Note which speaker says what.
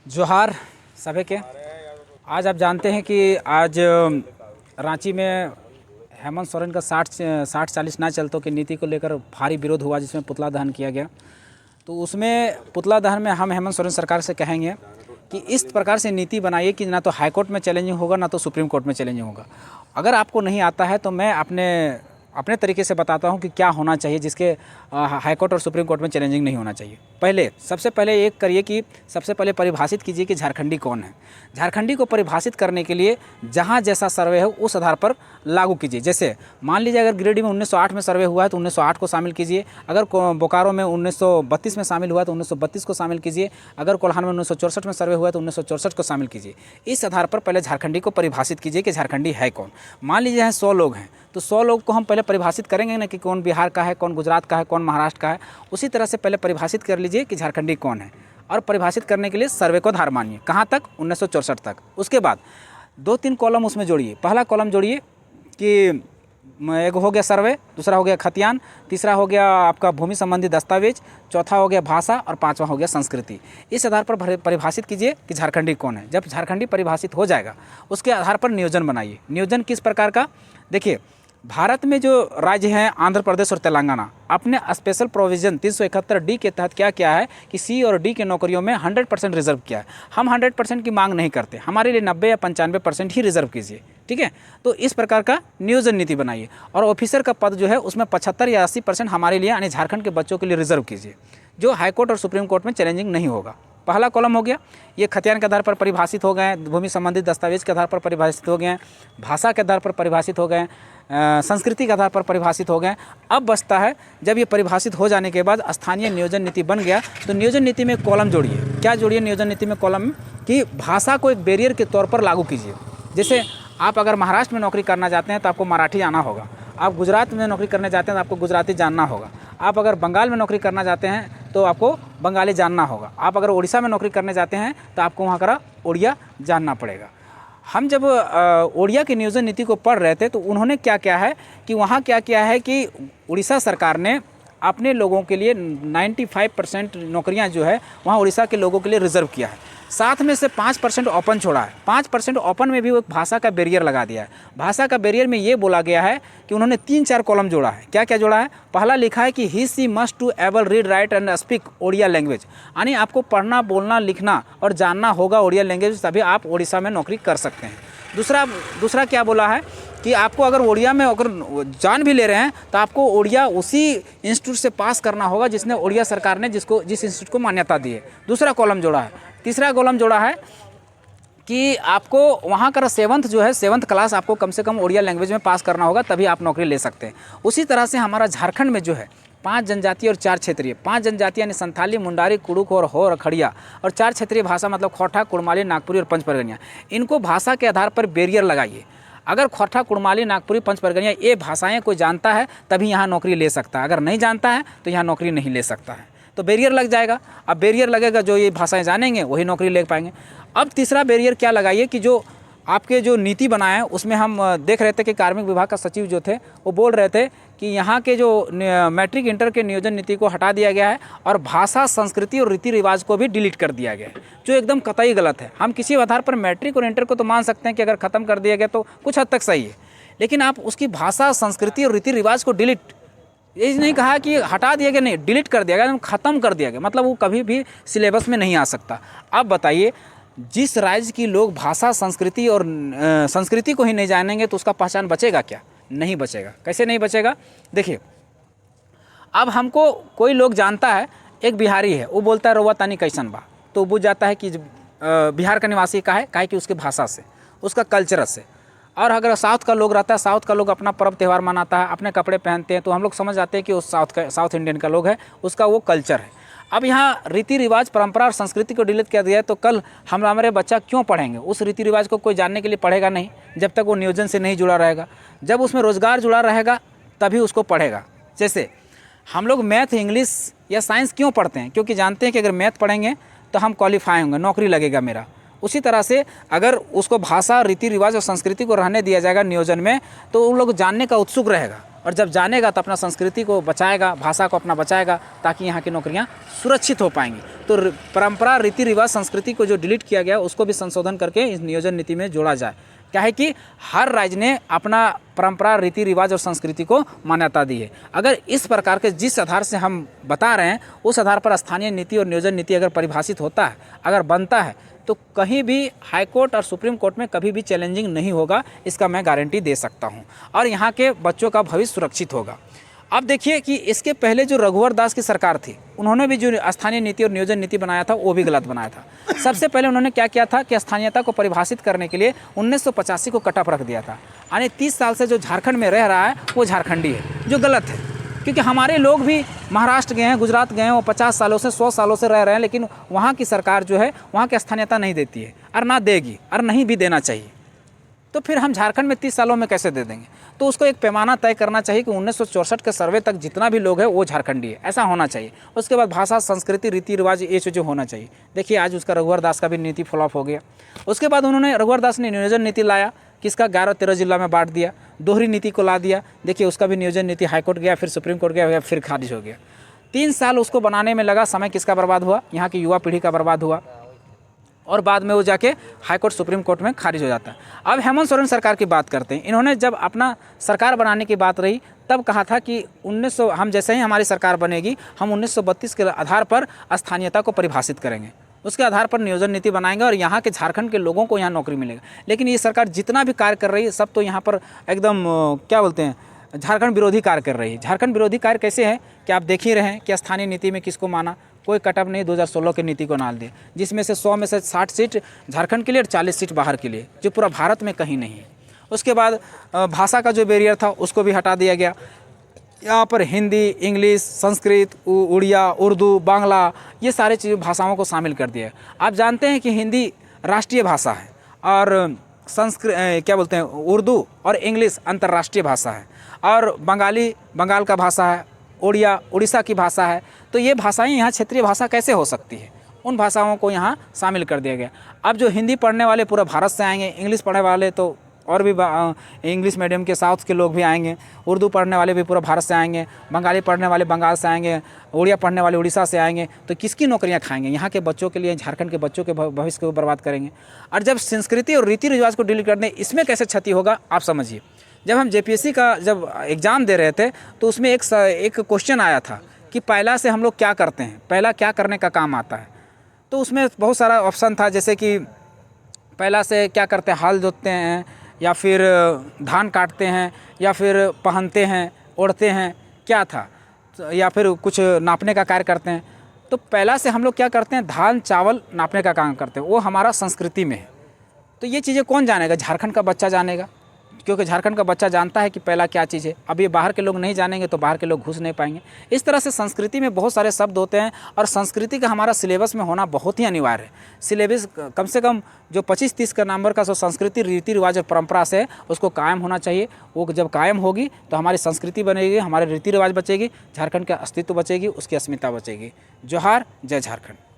Speaker 1: जोहार सभी के। आज आप जानते हैं कि आज रांची में हेमंत सोरेन का 60-40 ना चलतों की नीति को लेकर भारी विरोध हुआ, जिसमें पुतला दहन किया गया। तो उसमें पुतला दहन में हम हेमंत सोरेन सरकार से कहेंगे कि इस प्रकार से नीति बनाइए कि ना तो हाई कोर्ट में चैलेंजिंग होगा, ना तो सुप्रीम कोर्ट में चैलेंजिंग होगा। अगर आपको नहीं आता है तो मैं अपने तरीके से बताता हूं कि क्या होना चाहिए, जिसके हाई कोर्ट और सुप्रीम कोर्ट में चैलेंजिंग नहीं होना चाहिए। सबसे पहले एक करिए कि सबसे पहले परिभाषित कीजिए कि झारखंडी कौन है। झारखंडी को परिभाषित करने के लिए जहां जैसा सर्वे है उस आधार पर लागू कीजिए। जैसे मान लीजिए अगर गिरिडीह में 1908 में सर्वे हुआ है तो 1908 को शामिल कीजिए। अगर बोकारो में 1932 में शामिल हुआ है तो 1932 को शामिल कीजिए। अगर कोल्हान में 1964 में सर्वे हुआ है तो 1964 को शामिल कीजिए। इस आधार पर पहले झारखंडी को परिभाषित कीजिए कि झारखंडी है कौन। मान लीजिए 100 लोग हैं तो 100 लोग को हम पहले परिभाषित करेंगे ना कि कौन बिहार का है, कौन गुजरात का है, कौन महाराष्ट्र का है। उसी तरह से पहले परिभाषित कर लीजिए कि झारखंडी कौन है, और परिभाषित करने के लिए सर्वे को आधार मानिए। कहाँ तक? 1964 तक। उसके बाद 2-3 कॉलम उसमें जोड़िए। पहला कॉलम जोड़िए कि एक हो गया सर्वे, दूसरा हो गया खतियान, तीसरा हो गया आपका भूमि संबंधी दस्तावेज, चौथा हो गया भाषा और पांचवा हो गया संस्कृति। इस आधार पर परिभाषित कीजिए कि झारखंडी कौन है। जब झारखंडी परिभाषित हो जाएगा उसके आधार पर नियोजन बनाइए। नियोजन किस प्रकार का? देखिए, भारत में जो राज्य हैं आंध्र प्रदेश और तेलंगाना, अपने स्पेशल प्रोविज़न 371D के तहत क्या किया है कि सी और डी के नौकरियों में 100% रिजर्व किया है। हम 100% की मांग नहीं करते, हमारे लिए 90 या 95% ही रिजर्व कीजिए। ठीक है, तो इस प्रकार का नियोजन नीति बनाइए। और ऑफिसर का पद जो है उसमें 75 या 80% हमारे लिए यानी झारखंड के बच्चों के लिए रिजर्व कीजिए, जो हाईकोर्ट और सुप्रीम कोर्ट में चैलेंजिंग नहीं होगा। पहला कॉलम हो गया। ये खतियान के आधार पर परिभाषित हो गए, भूमि संबंधी दस्तावेज के आधार पर परिभाषित हो गए, भाषा के आधार पर परिभाषित हो गए, संस्कृति के आधार पर परिभाषित हो गए। अब बचता है, जब ये परिभाषित हो जाने के बाद स्थानीय नियोजन नीति बन गया तो नियोजन नीति में कॉलम जोड़िए। क्या जोड़िए नियोजन नीति में कॉलम? कि भाषा को एक बैरियर के तौर पर लागू कीजिए। जैसे आप अगर महाराष्ट्र में नौकरी करना चाहते हैं तो आपको मराठी आना होगा, आप गुजरात में नौकरी करने जाते हैं तो आपको गुजराती जानना होगा, आप अगर बंगाल में नौकरी करना चाहते हैं तो आपको बंगाली जानना होगा, आप अगर उड़ीसा में नौकरी करने जाते हैं तो आपको वहाँ का उड़िया जानना पड़ेगा। हम जब उड़िया की नियोजन नीति को पढ़ रहे थे तो उन्होंने क्या किया है कि वहाँ क्या किया है कि उड़ीसा सरकार ने अपने लोगों के लिए 95% नौकरियाँ जो है वहाँ उड़ीसा के लोगों के लिए रिजर्व किया है। साथ में से 5% ओपन छोड़ा है। 5% ओपन में भी वो एक भाषा का बैरियर लगा दिया है। भाषा का बैरियर में ये बोला गया है कि उन्होंने 3-4 कॉलम जोड़ा है। क्या क्या जोड़ा है? पहला लिखा है कि he she must to able read write and speak Odia language, यानी आपको पढ़ना, बोलना, लिखना और जानना होगा ओडिया लैंग्वेज, तभी आप उड़ीसा में नौकरी कर सकते हैं। दूसरा क्या बोला है कि आपको अगर ओडिया में अगर जान भी ले रहे हैं तो आपको ओडिया उसी इंस्टीट्यूट से पास करना होगा जिसने ओडिया सरकार ने जिस इंस्टीट्यूट को मान्यता दी है। दूसरा कॉलम जोड़ा है। तीसरा कॉलम जोड़ा है कि आपको वहाँ का 7th क्लास आपको कम से कम ओडिया लैंग्वेज में पास करना होगा, तभी आप नौकरी ले सकते हैं। उसी तरह से हमारा झारखंड में जो है 5 जनजातीय और 4 क्षेत्रीय, 5 जनजाति यानी संथाली, मुंडारी, कुड़ुक और हो रखड़िया, और 4 क्षेत्रीय भाषा मतलब खोरठा, कुड़माली, नागपुरी और पंच परगनिया। इनको भाषा के आधार पर बैरियर लगाइए। अगर खोरठा, कुड़माली, नागपुरी, पंच परगनिया ये भाषाएं कोई जानता है तभी यहाँ नौकरी ले सकता है, अगर नहीं जानता है तो यहाँ नौकरी नहीं ले सकता है। तो बैरियर लग जाएगा। अब बैरियर लगेगा, जो ये भाषाएं जानेंगे वही नौकरी ले पाएंगे। अब तीसरा बैरियर क्या लगाइए कि जो आपके जो नीति बनाए हैं उसमें हम देख रहे थे कि कार्मिक विभाग का सचिव जो थे वो बोल रहे थे कि यहाँ के जो मैट्रिक इंटर के नियोजन नीति को हटा दिया गया है और भाषा, संस्कृति और रीति रिवाज को भी डिलीट कर दिया गया है, जो एकदम कतई गलत है। हम किसी आधार पर मैट्रिक और इंटर को तो मान सकते हैं कि अगर ख़त्म कर दिया गया तो कुछ हद तक सही है, लेकिन आप उसकी भाषा, संस्कृति और रीति रिवाज को डिलीट, ये नहीं कहा कि हटा दिया गया, नहीं, डिलीट कर दिया गया, ख़त्म कर दिया गया, मतलब वो कभी भी सिलेबस में नहीं आ सकता। अब बताइए, जिस राज्य की लोग भाषा, संस्कृति और संस्कृति को ही नहीं जानेंगे तो उसका पहचान बचेगा क्या? नहीं बचेगा। कैसे नहीं बचेगा? देखिए, अब हमको कोई लोग जानता है, एक बिहारी है, वो बोलता है रउआ तानी कैसन बा, तो बुझ जाता है कि बिहार का निवासी का है, काहे कि उसके भाषा से, उसका कल्चर से। और अगर साउथ का लोग रहता है, साउथ का लोग अपना पर्व त्यौहार मनाता है, अपने कपड़े पहनते हैं, तो हम लोग समझ जाते हैं कि वो साउथ इंडियन का लोग है, उसका वो कल्चर है। अब यहाँ रीति रिवाज, परंपरा और संस्कृति को डिलीट कर दिया है तो कल हमारे बच्चा क्यों पढ़ेंगे? उस रीति रिवाज को कोई जानने के लिए पढ़ेगा नहीं जब तक वो नियोजन से नहीं जुड़ा रहेगा। जब उसमें रोजगार जुड़ा रहेगा तभी उसको पढ़ेगा। जैसे हम लोग मैथ, इंग्लिश या साइंस क्यों पढ़ते हैं? क्योंकि जानते हैं कि अगर मैथ पढ़ेंगे तो हम क्वालिफाई होंगे, नौकरी लगेगा मेरा। उसी तरह से अगर उसको भाषा, रीति रिवाज और संस्कृति को रहने दिया जाएगा नियोजन में तो उन लोग जानने का उत्सुक रहेगा। और जब जानेगा तो अपना संस्कृति को बचाएगा, भाषा को अपना बचाएगा, ताकि यहाँ की नौकरियाँ सुरक्षित हो पाएंगी। तो परंपरा, रीति रिवाज, संस्कृति को जो डिलीट किया गया उसको भी संशोधन करके इस नियोजन नीति में जोड़ा जाए। क्या है कि हर राज्य ने अपना परंपरा, रीति रिवाज और संस्कृति को मान्यता दी है। अगर इस प्रकार के जिस आधार से हम बता रहे हैं उस आधार पर स्थानीय नीति और नियोजन नीति अगर परिभाषित होता है, अगर बनता है, तो कहीं भी हाई कोर्ट और सुप्रीम कोर्ट में कभी भी चैलेंजिंग नहीं होगा, इसका मैं गारंटी दे सकता हूं। और यहाँ के बच्चों का भविष्य सुरक्षित होगा। अब देखिए कि इसके पहले जो रघुवर दास की सरकार थी, उन्होंने भी जो स्थानीय नीति और नियोजन नीति बनाया था वो भी गलत बनाया था। सबसे पहले उन्होंने क्या किया था कि स्थानीयता को परिभाषित करने के लिए 1985 को कट ऑफ रख दिया था। यानी 30 साल से जो झारखंड में रह रहा है वो झारखंडी है, जो गलत है। क्योंकि हमारे लोग भी महाराष्ट्र गए हैं, गुजरात गए हैं, वो 50 सालों से 100 सालों से रह रहे हैं, लेकिन वहाँ की सरकार जो है वहाँ की स्थानीयता नहीं देती है और ना देगी और नहीं भी देना चाहिए। तो फिर हम झारखंड में 30 सालों में कैसे दे देंगे? तो उसको एक पैमाना तय करना चाहिए कि 1964 के सर्वे तक जितना भी लोग है वो झारखंडी है, ऐसा होना चाहिए। उसके बाद भाषा, संस्कृति, रीति रिवाज, ये चीज़ें होना चाहिए। देखिए आज उसका रघुवर दास का भी नीति फ्लॉप हो गया। उसके बाद उन्होंने, रघुवर दास ने नियोजन नीति लाया, किसका 11-13 जिला में बांट दिया, दोहरी नीति को ला दिया। देखिए उसका भी नियोजन नीति हाईकोर्ट गया, फिर सुप्रीम कोर्ट गया, फिर खारिज हो गया। 3 साल उसको बनाने में लगा, समय किसका बर्बाद हुआ? यहाँ की युवा पीढ़ी का बर्बाद हुआ, और बाद में वो जाके हाई कोर्ट, सुप्रीम कोर्ट में खारिज हो जाता है। अब हेमंत सोरेन सरकार की बात करते हैं। इन्होंने जब अपना सरकार बनाने की बात रही तब कहा था कि 1900 हम जैसे ही हमारी सरकार बनेगी हम 1932 के आधार पर स्थानीयता को परिभाषित करेंगे, उसके आधार पर नियोजन नीति बनाएंगे और यहाँ के झारखंड के लोगों को यहाँ नौकरी मिलेगा। लेकिन ये सरकार जितना भी कार्य कर रही है सब तो यहाँ पर एकदम क्या बोलते हैं, झारखंड विरोधी कार्य कर रही है। झारखंड विरोधी कार्य कैसे है कि आप देख ही रहे हैं कि स्थानीय नीति में किसको माना, कोई कटअप नहीं, 2016 की नीति को डाल दिया, जिसमें से 100 में से 60 सीट झारखंड के लिए और 40 सीट बाहर के लिए, जो पूरा भारत में कहीं नहीं है। उसके बाद भाषा का जो बैरियर था उसको भी हटा दिया गया। यहाँ पर हिंदी, इंग्लिश, संस्कृत, उड़िया, उर्दू, बांग्ला, ये सारे चीज़ भाषाओं को शामिल कर दिया है। आप जानते हैं कि हिंदी राष्ट्रीय भाषा है और क्या बोलते हैं, उर्दू और इंग्लिश अंतर्राष्ट्रीय भाषा है, और बंगाली बंगाल का भाषा है, उड़िया उड़ीसा की भाषा है। तो ये भाषाएं यहाँ क्षेत्रीय भाषा कैसे हो सकती है? उन भाषाओं को यहाँ शामिल कर दिया गया। अब जो हिंदी पढ़ने वाले पूरा भारत से आएंगे, इंग्लिश पढ़ने वाले तो और भी इंग्लिश मीडियम के साउथ के लोग भी आएंगे, उर्दू पढ़ने वाले भी पूरा भारत से आएंगे, बंगाली पढ़ने वाले बंगाल से आएंगे, उड़िया पढ़ने वाले उड़ीसा से आएंगे। तो किसकी नौकरियां खाएंगे? यहाँ के बच्चों के लिए, झारखंड के बच्चों के भविष्य को बर्बाद करेंगे। और जब संस्कृति और रीति रिवाज को डिलीट कर दें, इसमें कैसे क्षति होगा आप समझिए। जब हम JPSC का जब एग्ज़ाम दे रहे थे तो उसमें एक क्वेश्चन आया था कि पहला से हम लोग क्या करते हैं, पहला क्या करने का काम आता है। तो उसमें बहुत सारा ऑप्शन था, जैसे कि पहला से क्या करते हैं, हल जोतते हैं, या फिर धान काटते हैं, या फिर पहनते हैं, ओढ़ते हैं, क्या था, या फिर कुछ नापने का कार्य करते हैं। तो पहला से हम लोग क्या करते हैं, धान चावल नापने का काम करते हैं, वो हमारा संस्कृति में है। तो ये चीज़ें कौन जानेगा? झारखंड का बच्चा जानेगा, क्योंकि झारखंड का बच्चा जानता है कि पहला क्या चीज़ है। अब ये बाहर के लोग नहीं जानेंगे तो बाहर के लोग घुस नहीं पाएंगे। इस तरह से संस्कृति में बहुत सारे शब्द होते हैं और संस्कृति का हमारा सिलेबस में होना बहुत ही अनिवार्य है। सिलेबस कम से कम जो 25-30 का नंबर का जो संस्कृति, रीति रिवाज और परंपरा से उसको कायम होना चाहिए। वो जब कायम होगी तो हमारी संस्कृति बनेगी, हमारे रीति रिवाज बचेगी, झारखंड का अस्तित्व बचेगी, उसकी अस्मिता बचेगी। जोहार, जय झारखंड।